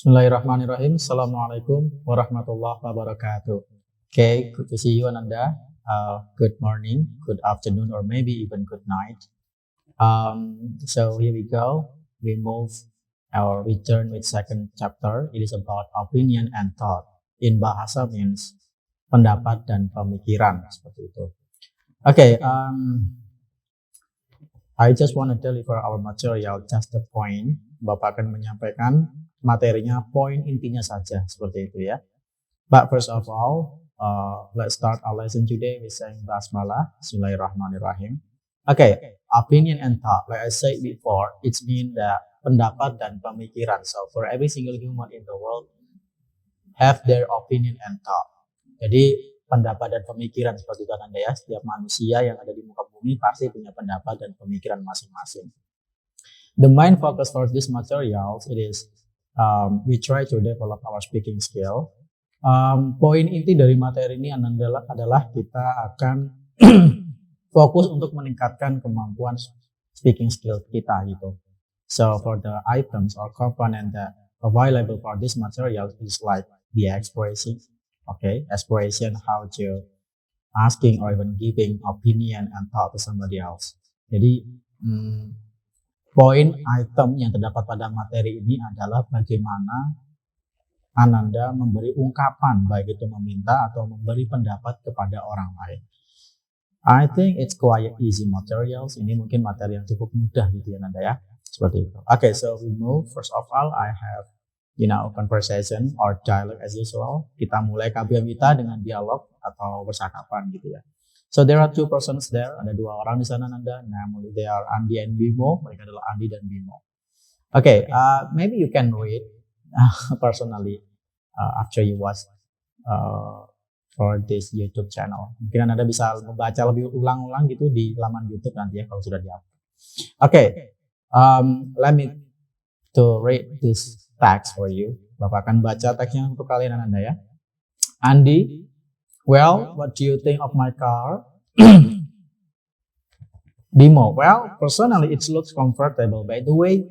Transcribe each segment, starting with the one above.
Bismillahirrahmanirrahim. Assalamualaikum warahmatullahi wabarakatuh. Okay, good to see you, Ananda. Good morning, good afternoon, or maybe even good night. So here we go. We move or we turn with second chapter. It is about opinion and thought. In bahasa means pendapat dan pemikiran seperti itu. Okay, I just want to deliver our material just the point. Bapak akan menyampaikan materinya, poin intinya saja seperti itu ya. But first of all, let's start our lesson today with saying basmalah. Bismillahirrahmanirrahim. Okay, opinion and thought. Like I said before, it's mean that pendapat dan pemikiran. So for every single human in the world have their opinion and thought. Jadi pendapat dan pemikiran seperti itu Anda ya. Setiap manusia yang ada di muka bumi pasti punya pendapat dan pemikiran masing-masing. The main focus for this materials it is we try to develop our speaking skill. Poin inti dari materi ini adalah kita akan fokus untuk meningkatkan kemampuan speaking skill kita gitu. So for the items or component that available for this material is like the expression, okay, expression how to asking or even giving opinion and thought to somebody else. Jadi poin item yang terdapat pada materi ini adalah bagaimana Ananda memberi ungkapan, baik itu meminta atau memberi pendapat kepada orang lain. I think it's quite easy materials. Ini mungkin materi yang cukup mudah gitu ya Ananda ya. Seperti itu. Okay, so we move. First of all, I have conversation or dialogue as usual. Kita mulai kabiam kita dengan dialog atau percakapan gitu ya. So there are two persons there, ada dua orang di sana Nanda, namely they are Andi and Bimo, mereka adalah Andi dan Bimo. Okay, maybe you can read personally after you watch for this YouTube channel. Mungkin Anda bisa membaca lebih ulang-ulang gitu di laman YouTube nanti ya kalau sudah di-upload. Okay, let me to read this text for you. Bapak akan baca teksnya untuk kalian Anda ya. Andi, well, what do you think of my car? Bimo, well, personally it looks comfortable. By the way,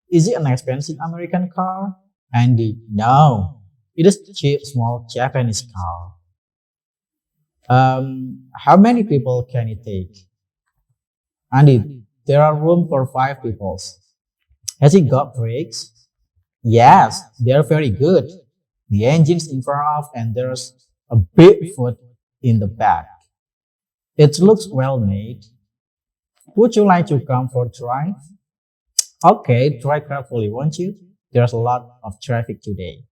is it an expensive American car? Andy, no, it is a cheap, small Japanese car. How many people can it take? Andy, there are room for 5 people. Has it got brakes? Yes, they are very good. The engine's in front of and there's a big foot in the back. It looks well made. Would you like to come for a drive? Okay, drive carefully, won't you? There's a lot of traffic today.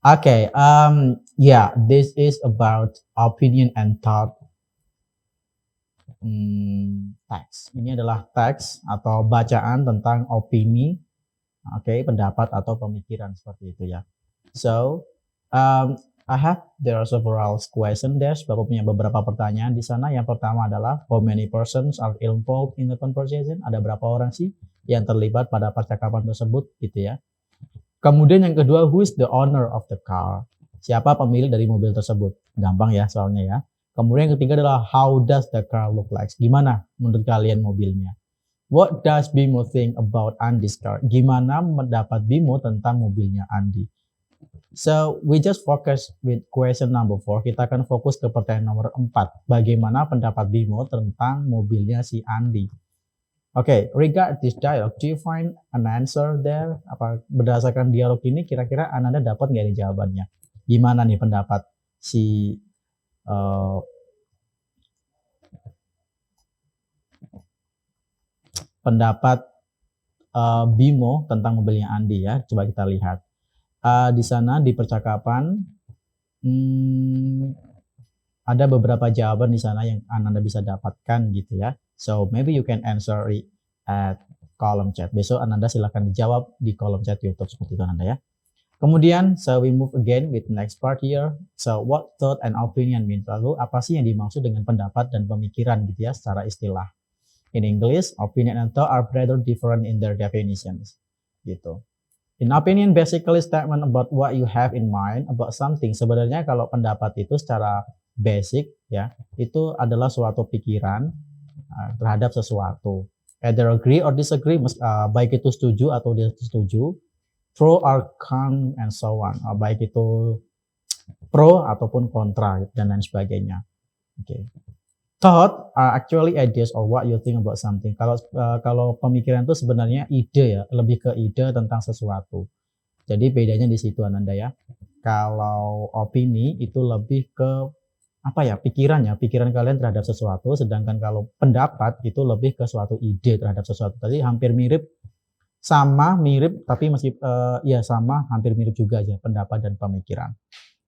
Okay, yeah, this is about opinion and thought. Teks. Ini adalah teks atau bacaan tentang opini, pendapat atau pemikiran seperti itu ya. So, there are several questions there. Bapak punya beberapa pertanyaan di sana. Yang pertama adalah how many persons are involved in the conversation? Ada berapa orang sih yang terlibat pada percakapan tersebut gitu ya. Kemudian yang kedua, who is the owner of the car? Siapa pemilik dari mobil tersebut? Gampang ya soalnya ya. Kemudian yang ketiga adalah how does the car look like? Gimana menurut kalian mobilnya? What does Bimo think about Andy's car? Gimana mendapat Bimo tentang mobilnya Andy? So, we just focus with question number 4. Kita akan fokus ke pertanyaan nomor 4. Bagaimana pendapat Bimo tentang mobilnya si Andy? Okay, regard this dialogue, do you find an answer there? Apa berdasarkan dialog ini kira-kira Anda dapat nggak nih jawabannya? Gimana nih pendapat si Bimo tentang mobilnya Andy ya? Coba kita lihat. Di sana di percakapan ada beberapa jawaban di sana yang Anda bisa dapatkan gitu ya. So maybe you can answer it at kolom chat. Besok Anda silakan dijawab di kolom chat YouTube seperti itu Anda ya. Kemudian so we move again with next part here. So what thought and opinion mean? Lalu apa sih yang dimaksud dengan pendapat dan pemikiran gitu ya secara istilah. In English, opinion and thought are rather different in their definitions gitu. In opinion, basically statement about what you have in mind about something. Sebenarnya kalau pendapat itu secara basic ya, itu adalah suatu pikiran terhadap sesuatu. Either agree or disagree, baik itu setuju atau tidak setuju. pro or con and so on. Baik itu pro ataupun kontra dan lain sebagainya. Oke. Thought are actually ideas or what you think about something. Kalau pemikiran itu sebenarnya ide ya, lebih ke ide tentang sesuatu. Jadi bedanya di situ Ananda ya. Kalau opini itu lebih ke apa ya, pikiran kalian terhadap sesuatu, sedangkan kalau pendapat itu lebih ke suatu ide terhadap sesuatu. Tadi hampir mirip, tapi masih ya sama, hampir mirip juga aja pendapat dan pemikiran.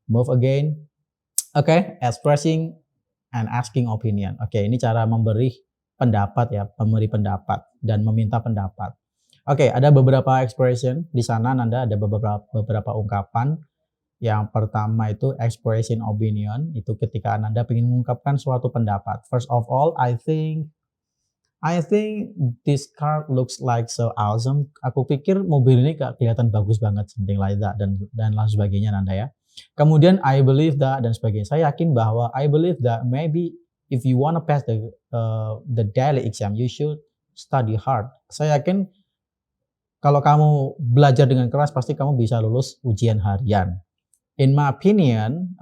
Move again. Oke, expressing and asking opinion. Oke, ini cara memberi pendapat ya, memberi pendapat dan meminta pendapat. Oke, ada beberapa expression di sana Nanda, ada beberapa ungkapan. Yang pertama itu expression opinion, itu ketika Ananda ingin mengungkapkan suatu pendapat. First of all, I think this car looks like so awesome. Aku pikir mobil ini kelihatan bagus banget, something like that, dan lain sebagainya Nanda ya. Kemudian I believe that dan sebagainya. Saya yakin bahwa I believe that maybe if you wanna pass the daily exam, you should study hard. Saya yakin kalau kamu belajar dengan keras pasti kamu bisa lulus ujian harian. In my opinion,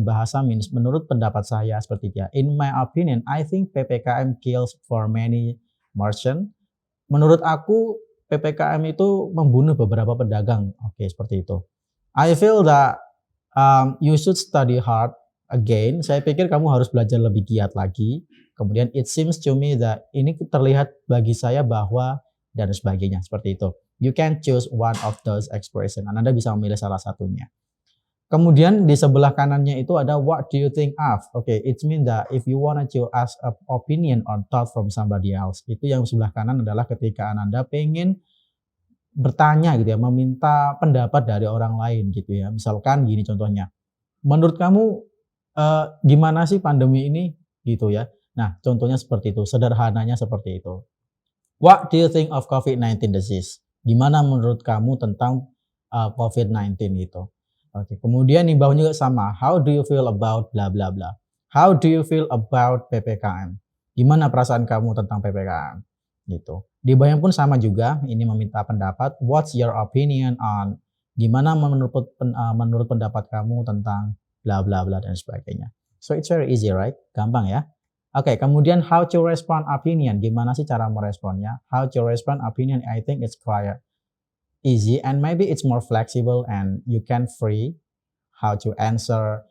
bahasa means menurut pendapat saya seperti itu ya. In my opinion, I think PPKM kills for many merchant. Menurut aku PPKM itu membunuh beberapa pedagang. Oke, seperti itu. I feel that you should study hard again. Saya pikir kamu harus belajar lebih giat lagi. Kemudian it seems to me that ini terlihat bagi saya bahwa dan sebagainya seperti itu. You can choose one of those expression. Anda bisa memilih salah satunya. Kemudian di sebelah kanannya itu ada what do you think of? Oke, it means that if you want to ask an opinion or thought from somebody else. Itu yang sebelah kanan adalah ketika Anda pengen bertanya gitu ya, meminta pendapat dari orang lain gitu ya. Misalkan gini contohnya. Menurut kamu gimana sih pandemi ini gitu ya. Nah, contohnya seperti itu, sederhananya seperti itu. What do you think of COVID-19 disease? Gimana menurut kamu tentang COVID-19 itu? Oke, kemudian di bawahnya juga sama. How do you feel about bla bla bla? How do you feel about PPKM? Gimana perasaan kamu tentang PPKM? Gitu. Di bawahnya pun sama juga. Ini meminta pendapat. What's your opinion on? Gimana menurut pendapat kamu tentang bla bla bla dan sebagainya. So it's very easy, right? Gampang ya. Oke, kemudian how to respond opinion. Gimana sih cara meresponnya? How to respond opinion, I think it's quite easy and maybe it's more flexible and you can free how to answer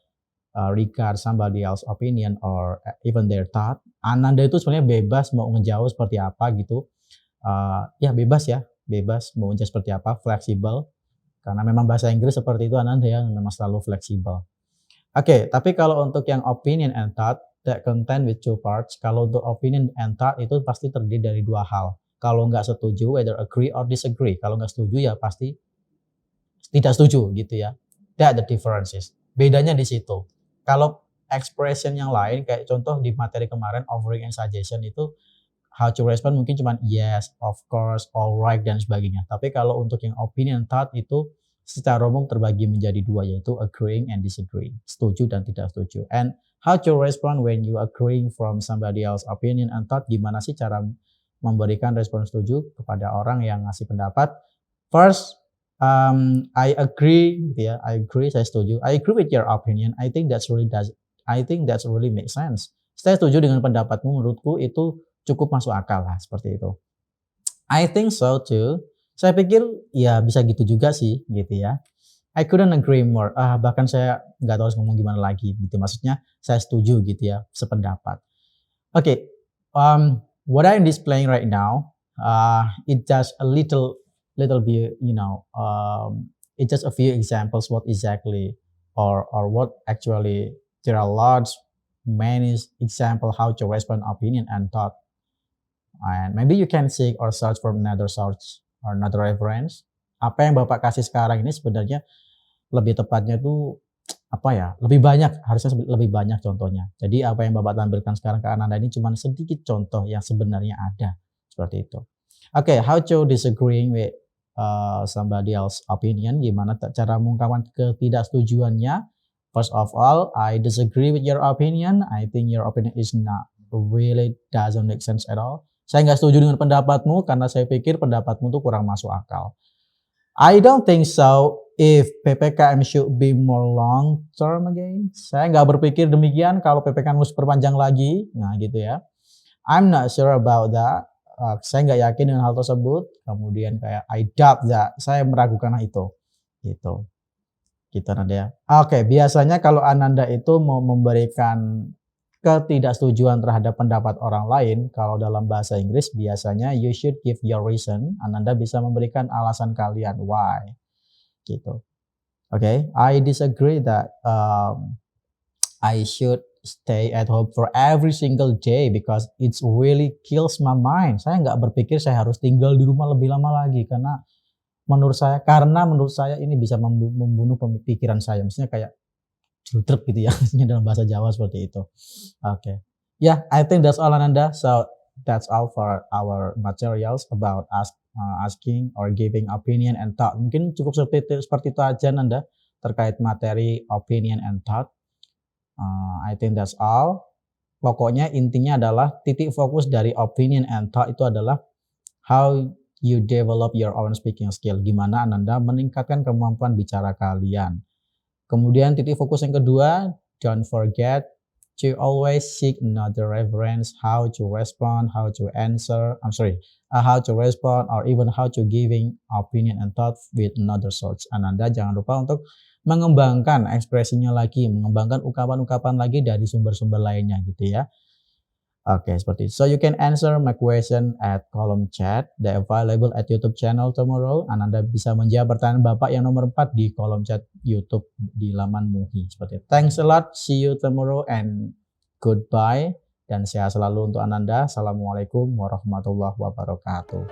regard somebody else opinion or even their thought. Ananda itu sebenarnya bebas mau ngejawab seperti apa gitu. Ya bebas mau ngejawab seperti apa, fleksibel. Karena memang bahasa Inggris seperti itu Ananda ya, memang selalu fleksibel. Oke, tapi kalau untuk yang opinion and thought, that contain with two parts. Kalau untuk opinion and thought itu pasti terdiri dari dua hal. Kalau nggak setuju, whether agree or disagree. Kalau nggak setuju ya pasti tidak setuju gitu ya. That the differences. Bedanya di situ. Kalau expression yang lain, kayak contoh di materi kemarin, offering and suggestion itu, how to respond mungkin cuma yes, of course, alright, dan sebagainya. Tapi kalau untuk yang opinion and thought itu secara umum terbagi menjadi dua, yaitu agreeing and disagreeing. Setuju dan tidak setuju. And how to respond when you agreeing from somebody else opinion and thought, gimana sih cara memberikan respon setuju kepada orang yang ngasih pendapat. First, I agree gitu ya. I agree, saya setuju. I agree with your opinion. I think that's really make sense. Saya setuju dengan pendapatmu, menurutku itu cukup masuk akal lah, seperti itu. I think so too. Saya pikir ya bisa gitu juga sih gitu ya. I couldn't agree more. Bahkan saya nggak tahu harus ngomong gimana lagi gitu. Maksudnya saya setuju gitu ya, sependapat. Oke, what I'm displaying right now, it just a little bit, it just a few examples what exactly or what actually there are many example how to respond opinion and thought. And maybe you can seek or search for another source or another reference. Apa yang Bapak kasih sekarang ini sebenarnya lebih tepatnya tuh lebih banyak, harusnya lebih banyak contohnya. Jadi apa yang Bapak tampilkan sekarang ke Ananda ini cuma sedikit contoh yang sebenarnya ada, seperti itu. Oke, how to disagreeing with somebody else opinion, gimana cara mengungkapkan ketidaksetujuannya. First of all, I disagree with your opinion. I think your opinion is not really doesn't make sense at all. Saya nggak setuju dengan pendapatmu karena saya pikir pendapatmu tuh kurang masuk akal. I don't think so. If PPKM should be more long term again. Saya nggak berpikir demikian kalau PPKM harus perpanjang lagi. Nah gitu ya. I'm not sure about that. Saya nggak yakin dengan hal tersebut. Kemudian kayak I doubt that. Saya meragukan itu. Gitu. Gitu Ananda ya. Oke, biasanya kalau Ananda itu mau memberikan ketidaksetujuan terhadap pendapat orang lain, kalau dalam bahasa Inggris biasanya you should give your reason. Ananda bisa memberikan alasan kalian why. Gitu. Okay, I disagree that I should stay at home for every single day because it's really kills my mind. Saya nggak berpikir saya harus tinggal di rumah lebih lama lagi karena menurut saya ini bisa membunuh pemikiran saya. Maksudnya kayak judrep gitu ya, maksudnya dalam bahasa Jawa seperti itu. Oke. Yeah, I think that's all Ananda. So that's all for our materials about asking or giving opinion and thought. Mungkin cukup seperti itu aja Nanda terkait materi opinion and thought. I think that's all. Pokoknya intinya adalah titik fokus dari opinion and thought itu adalah how you develop your own speaking skill. Gimana Ananda meningkatkan kemampuan bicara kalian. Kemudian titik fokus yang kedua, don't forget to always seek another reference, how to respond, how to answer, how to respond or even how to giving opinion and thought with another source. Ananda jangan lupa untuk mengembangkan ekspresinya lagi, mengembangkan ungkapan-ungkapan lagi dari sumber-sumber lainnya gitu ya. Oke, seperti itu. So you can answer my question at kolom chat, the available at YouTube channel tomorrow. Ananda bisa menjawab pertanyaan Bapak yang nomor 4 di kolom chat YouTube di laman Muhi. Seperti itu. Thanks a lot. See you tomorrow and goodbye. Dan sehat selalu untuk Ananda. Assalamualaikum warahmatullahi wabarakatuh.